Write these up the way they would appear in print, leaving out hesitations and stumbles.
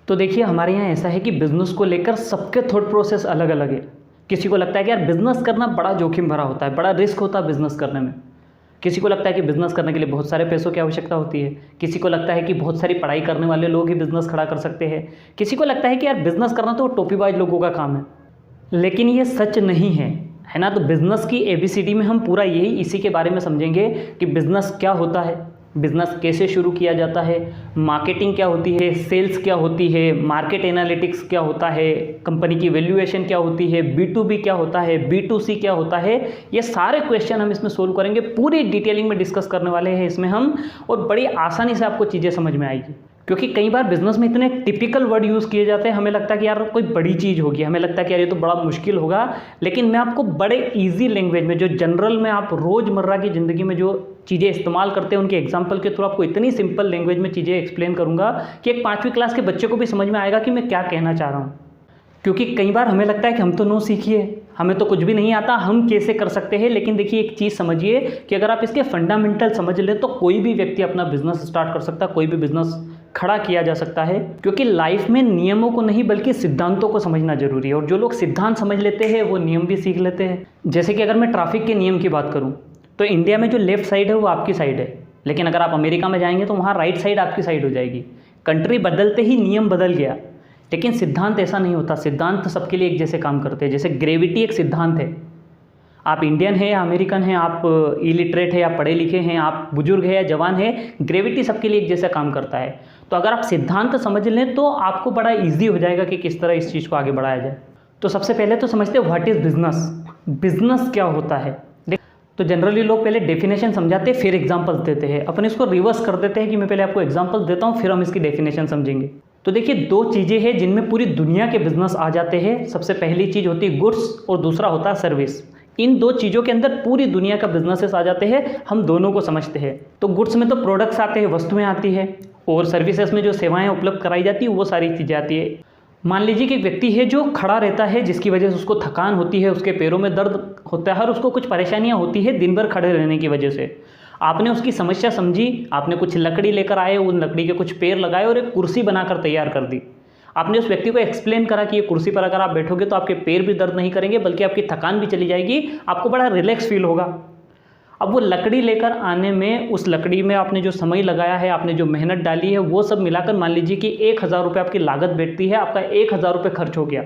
तो देखिए हमारे यहाँ ऐसा है कि बिज़नेस को लेकर सबके थॉट प्रोसेस अलग अलग है। किसी को लगता है कि यार बिज़नेस करना बड़ा जोखिम भरा होता है, बड़ा रिस्क होता है बिज़नेस करने में। किसी को लगता है कि बिज़नेस करने के लिए बहुत सारे पैसों की आवश्यकता होती है। किसी को लगता है कि बहुत सारी पढ़ाई करने वाले लोग ही बिज़नेस खड़ा कर सकते हैं। किसी को लगता है कि यार बिज़नेस करना तो टोपीबाज लोगों का काम है। लेकिन ये सच नहीं है ना। तो बिज़नेस की ABCD में हम पूरा यही इसी के बारे में समझेंगे कि बिज़नेस क्या होता है, बिज़नेस कैसे शुरू किया जाता है, मार्केटिंग क्या होती है, सेल्स क्या होती है, मार्केट एनालिटिक्स क्या होता है, कंपनी की वैल्यूएशन क्या होती है, B2B क्या होता है, B2C क्या होता है। ये सारे क्वेश्चन हम इसमें सोल्व करेंगे, पूरी डिटेलिंग में डिस्कस करने वाले हैं इसमें हम, और बड़ी आसानी से आपको चीज़ें समझ में आएगी। क्योंकि कई बार बिज़नेस में इतने टिपिकल वर्ड यूज़ किए जाते हैं, हमें लगता है कि यार कोई बड़ी चीज़ होगी, हमें लगता है कि यार ये तो बड़ा मुश्किल होगा। लेकिन मैं आपको बड़े इजी लैंग्वेज में, जो जनरल में आप रोज़मर्रा की ज़िंदगी में जो चीज़ें इस्तेमाल करते हैं उनके एग्जाम्पल के थ्रू आपको इतनी सिंपल लैंग्वेज में चीज़ें एक्सप्लेन करूँगा कि एक 5वीं क्लास के बच्चे को भी समझ में आएगा कि मैं क्या कहना चाह रहा हूँ। क्योंकि कई बार हमें लगता है कि हम तो नो सीखिए, हमें तो कुछ भी नहीं आता, हम कैसे कर सकते हैं। लेकिन देखिए एक चीज़ समझिए कि अगर आप इसके फंडामेंटल समझ लें तो कोई भी व्यक्ति अपना बिजनेस स्टार्ट कर सकता है, कोई भी बिजनेस खड़ा किया जा सकता है। क्योंकि लाइफ में नियमों को नहीं बल्कि सिद्धांतों को समझना जरूरी है, और जो लोग सिद्धांत समझ लेते हैं वो नियम भी सीख लेते हैं। जैसे कि अगर मैं ट्रैफिक के नियम की बात करूँ तो इंडिया में जो लेफ्ट साइड है वो आपकी साइड है, लेकिन अगर आप अमेरिका में जाएंगे तो वहाँ राइट साइड आपकी साइड हो जाएगी। कंट्री बदलते ही नियम बदल गया, लेकिन सिद्धांत ऐसा नहीं होता। सिद्धांत सबके लिए एक जैसे काम करते हैं। जैसे ग्रेविटी एक सिद्धांत है, आप इंडियन है या अमेरिकन है, आप इलिटरेट है या पढ़े लिखे हैं, आप बुजुर्ग है या जवान है, ग्रेविटी सबके लिए एक जैसा काम करता है। तो अगर आप सिद्धांत समझ लें तो आपको बड़ा ईजी हो जाएगा कि किस तरह इस चीज़ को आगे बढ़ाया जाए। तो सबसे पहले तो समझते हैं व्हाट इज़ बिजनेस, बिजनेस क्या होता है। तो जनरली लोग पहले डेफिनेशन समझाते हैं फिर एग्जाम्पल्स देते हैं। अपन इसको रिवर्स कर देते हैं कि मैं पहले आपको एग्जाम्पल्स देता हूँ फिर हम इसकी डेफिनेशन समझेंगे। तो देखिए दो चीज़ें हैं जिनमें पूरी दुनिया के बिजनेस आ जाते हैं। सबसे पहली चीज़ होती है गुड्स और दूसरा होता है सर्विस। इन दो चीज़ों के अंदर पूरी दुनिया का बिजनेसेस आ जाते हैं, हम दोनों को समझते हैं। तो गुड्स में तो प्रोडक्ट्स आते हैं, वस्तुएं आती है, और सर्विसेज में जो सेवाएं उपलब्ध कराई जाती है वो सारी चीज़ें आती है। मान लीजिए कि एक व्यक्ति है जो खड़ा रहता है, जिसकी वजह से उसको थकान होती है, उसके पैरों में दर्द होता है और उसको कुछ परेशानियां होती है दिन भर खड़े रहने की वजह से। आपने उसकी समस्या समझी, आपने कुछ लकड़ी लेकर आए, उन लकड़ी के कुछ पेड़ लगाए और एक कुर्सी बनाकर तैयार कर दी। आपने उस व्यक्ति को एक्सप्लेन करा कि ये कुर्सी पर अगर आप बैठोगे तो आपके पैर भी दर्द नहीं करेंगे बल्कि आपकी थकान भी चली जाएगी, आपको बड़ा रिलैक्स फील होगा। अब वो लकड़ी लेकर आने में, उस लकड़ी में आपने जो समय लगाया है, आपने जो मेहनत डाली है, वो सब मिलाकर मान लीजिए कि 1000 रुपये आपकी लागत बैठती है, आपका 1000 रुपये खर्च हो गया।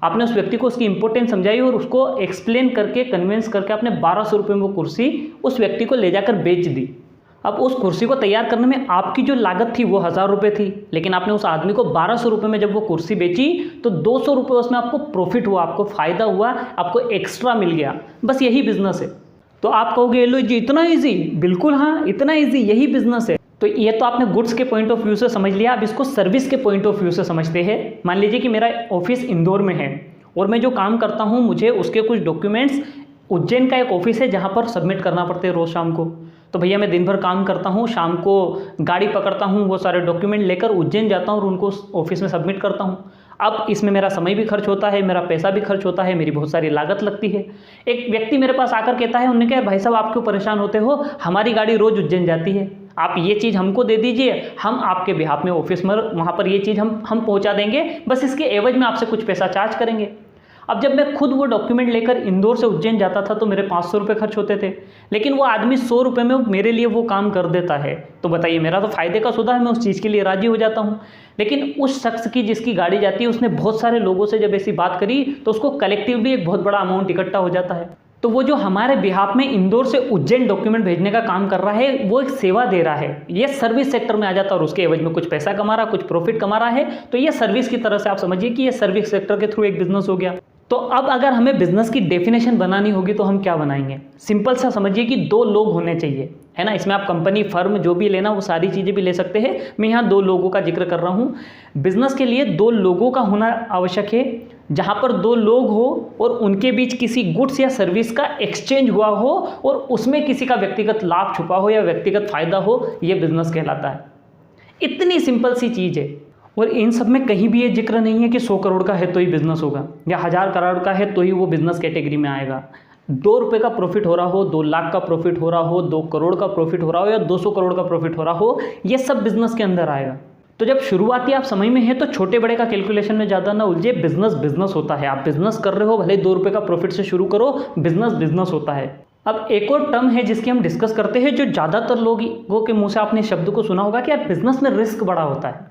आपने उस व्यक्ति को उसकी इंपॉर्टेंस समझाई और उसको एक्सप्लेन करके कन्विंस करके आपने 1200 रुपये में वो कुर्सी उस व्यक्ति को ले जाकर बेच दी। अब उस कुर्सी को तैयार करने में आपकी जो लागत थी वो 1000 रुपये थी, लेकिन आपने उस आदमी को 1200 रुपये में जब वो कुर्सी बेची तो 200 रुपये उसमें आपको प्रॉफिट हुआ, आपको फ़ायदा हुआ, आपको एक्स्ट्रा मिल गया। बस यही बिजनेस है। तो आप कहोगे लो जी इतना ईजी, बिल्कुल हाँ इतना ईजी, यही बिजनेस है। तो ये तो आपने गुड्स के पॉइंट ऑफ व्यू से समझ लिया। अब इसको सर्विस के पॉइंट ऑफ व्यू से समझते हैं। मान लीजिए कि मेरा ऑफिस इंदौर में है और मैं जो काम करता हूँ मुझे उसके कुछ डॉक्यूमेंट्स उज्जैन का एक ऑफिस है जहाँ पर सबमिट करना पड़ते हैं रोज़ शाम को। तो भैया मैं दिन भर काम करता हूँ, शाम को गाड़ी पकड़ता हूँ, वो सारे डॉक्यूमेंट लेकर उज्जैन जाता हूँ और उनको ऑफिस में सबमिट करता हूँ। अब इसमें मेरा समय भी खर्च होता है, मेरा पैसा भी खर्च होता है, मेरी बहुत सारी लागत लगती है। एक व्यक्ति मेरे पास आकर कहता है, उन्होंने कहा भाई साहब आप क्यों परेशान होते हो, हमारी गाड़ी रोज़ उज्जैन जाती है, आप ये चीज़ हमको दे दीजिए, हम आपके बिहाफ में ऑफिस में वहाँ पर ये चीज़ हम पहुँचा देंगे, बस इसके एवज में आपसे कुछ पैसा चार्ज करेंगे। अब जब मैं खुद वो डॉक्यूमेंट लेकर इंदौर से उज्जैन जाता था तो मेरे 500 रुपये खर्च होते थे, लेकिन वो आदमी 100 रुपये में मेरे लिए वो काम कर देता है। तो बताइए मेरा तो फ़ायदे का सौदा है, मैं उस चीज़ के लिए राजी हो जाता हूँ। लेकिन उस शख्स की जिसकी गाड़ी जाती है उसने बहुत सारे लोगों से जब ऐसी बात करी तो उसको कलेक्टिवली एक बहुत बड़ा अमाउंट इकट्ठा हो जाता है। तो वो जो हमारे बिहाफ में इंदौर से उज्जैन डॉक्यूमेंट भेजने का काम कर रहा है वो एक सेवा दे रहा है, ये सर्विस सेक्टर में आ जाता है और उसके एवज में कुछ पैसा कमा रहा, कुछ प्रॉफिट कमा रहा है। तो ये सर्विस की तरह से आप समझिए कि ये सर्विस सेक्टर के थ्रू एक बिजनेस हो गया। तो अब अगर हमें बिजनेस की डेफिनेशन बनानी होगी तो हम क्या बनाएंगे? सिंपल सा समझिए कि 2 लोग होने चाहिए, है ना। इसमें आप कंपनी फर्म जो भी लेना वो सारी चीज़ें भी ले सकते हैं। मैं यहाँ 2 लोगों का जिक्र कर रहा हूँ। बिजनेस के लिए 2 लोगों का होना आवश्यक है, जहाँ पर 2 लोग हो और उनके बीच किसी गुड्स या सर्विस का एक्सचेंज हुआ हो और उसमें किसी का व्यक्तिगत लाभ छुपा हो या व्यक्तिगत फायदा हो, ये बिजनेस कहलाता है। इतनी सिंपल सी चीज़ है। और इन सब में कहीं भी ये जिक्र नहीं है कि 100 करोड़ का है तो ही बिजनेस होगा या 1000 करोड़ का है तो ही वो बिजनेस कैटेगरी में आएगा। 2 रुपये का प्रॉफिट हो रहा हो, 2 लाख का प्रॉफिट हो रहा हो, 2 करोड़ का प्रॉफिट हो रहा हो या 200 करोड़ का प्रॉफिट हो रहा हो, ये सब बिजनेस के अंदर आएगा। तो जब शुरुआती आप समय में हैं तो छोटे बड़े का कैलकुलेशन में ज़्यादा ना उलझे। बिजनेस बिजनेस होता है, आप बिजनेस कर रहे हो, भले 2 रुपये का प्रॉफिट से शुरू करो, बिजनेस बिजनेस होता है। अब एक और टर्म है जिसकी हम डिस्कस करते हैं, जो ज़्यादातर लोगों के मुंह से आपने शब्द को सुना होगा कि यार बिजनेस में रिस्क बड़ा होता है।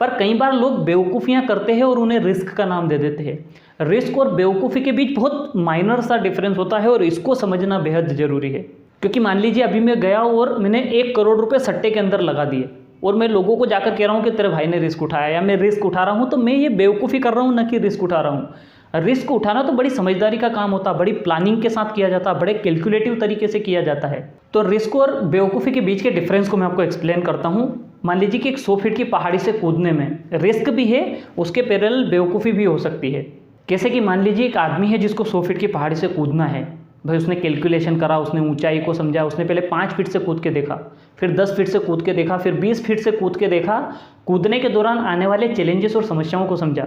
पर कई बार लोग बेवकूफ़ियाँ करते हैं और उन्हें रिस्क का नाम दे देते हैं। रिस्क और बेवकूफ़ी के बीच बहुत माइनर सा डिफरेंस होता है और इसको समझना बेहद ज़रूरी है। क्योंकि मान लीजिए अभी मैं गया और मैंने 1 करोड़ रुपए सट्टे के अंदर लगा दिए और मैं लोगों को जाकर कह रहा हूँ कि तेरे भाई ने रिस्क उठाया या मैं रिस्क उठा रहा हूँ, तो मैं ये बेवकूफ़ी कर रहा हूँ, ना कि रिस्क उठा रहा हूँ। रिस्क उठाना तो बड़ी समझदारी का काम होता है, बड़ी प्लानिंग के साथ किया जाता है, बड़े कैलकुलेटिव तरीके से किया जाता है। तो रिस्क और बेवकूफ़ी के बीच के डिफरेंस को मैं आपको एक्सप्लेन करता हूँ। मान लीजिए कि एक 100 फीट की पहाड़ी से कूदने में रिस्क भी है, उसके पैरेलल बेवकूफ़ी भी हो सकती है। कैसे कि मान लीजिए एक आदमी है जिसको 100 फीट की पहाड़ी से कूदना है। भाई उसने कैलकुलेशन करा, उसने ऊंचाई को समझा, उसने पहले 5 फीट से कूद के देखा, फिर 10 फीट से कूद के देखा, फिर 20 फीट से कूद के देखा। कूदने के दौरान आने वाले चैलेंजेस और समस्याओं को समझा,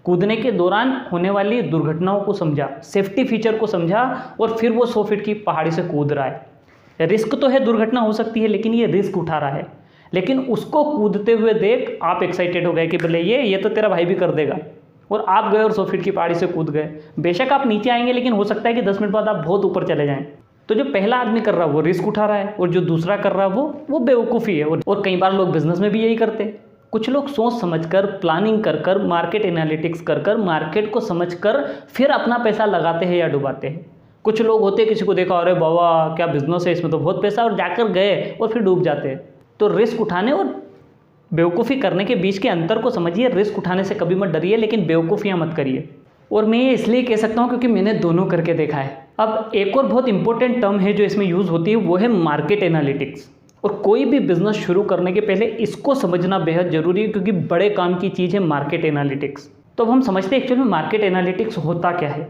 कूदने के दौरान होने वाली दुर्घटनाओं को समझा, सेफ्टी फीचर को समझा और फिर वो 100 फीट की पहाड़ी से कूद रहा है। रिस्क तो है, दुर्घटना हो सकती है, लेकिन ये रिस्क उठा रहा है। लेकिन उसको कूदते हुए देख आप एक्साइटेड हो गए कि बोले ये तो तेरा भाई भी कर देगा, और आप गए और 100 फीट की पहाड़ी से कूद गए। बेशक आप नीचे आएंगे, लेकिन हो सकता है कि 10 मिनट बाद आप बहुत ऊपर चले जाएं। तो जो पहला आदमी कर रहा है वो रिस्क उठा रहा है, और जो दूसरा कर रहा है वो बेवकूफ़ी है। और कई बार लोग बिजनेस में भी यही करते हैं। कुछ लोग सोच समझकर, प्लानिंग कर कर, मार्केट एनालिटिक्स कर कर, मार्केट को समझकर फिर अपना पैसा लगाते हैं या डुबाते हैं। कुछ लोग होते हैं, किसी को देखा, अरे बाबा क्या बिजनेस है, इसमें तो बहुत पैसा, और जाकर गए और फिर डूब जाते हैं। तो रिस्क उठाने और बेवकूफ़ी करने के बीच के अंतर को समझिए। रिस्क उठाने से कभी मत डरिए, लेकिन बेवकूफ़ियाँ मत करिए। और मैं ये इसलिए कह सकता हूँ क्योंकि मैंने दोनों करके देखा है। अब एक और बहुत इंपॉर्टेंट टर्म है जो इसमें यूज़ होती है, वो है मार्केट एनालिटिक्स। और कोई भी बिजनेस शुरू करने के पहले इसको समझना बेहद ज़रूरी है, क्योंकि बड़े काम की चीज़ है मार्केट एनालिटिक्स। तो अब हम समझते हैं एक्चुअली में मार्केट एनालिटिक्स होता क्या है।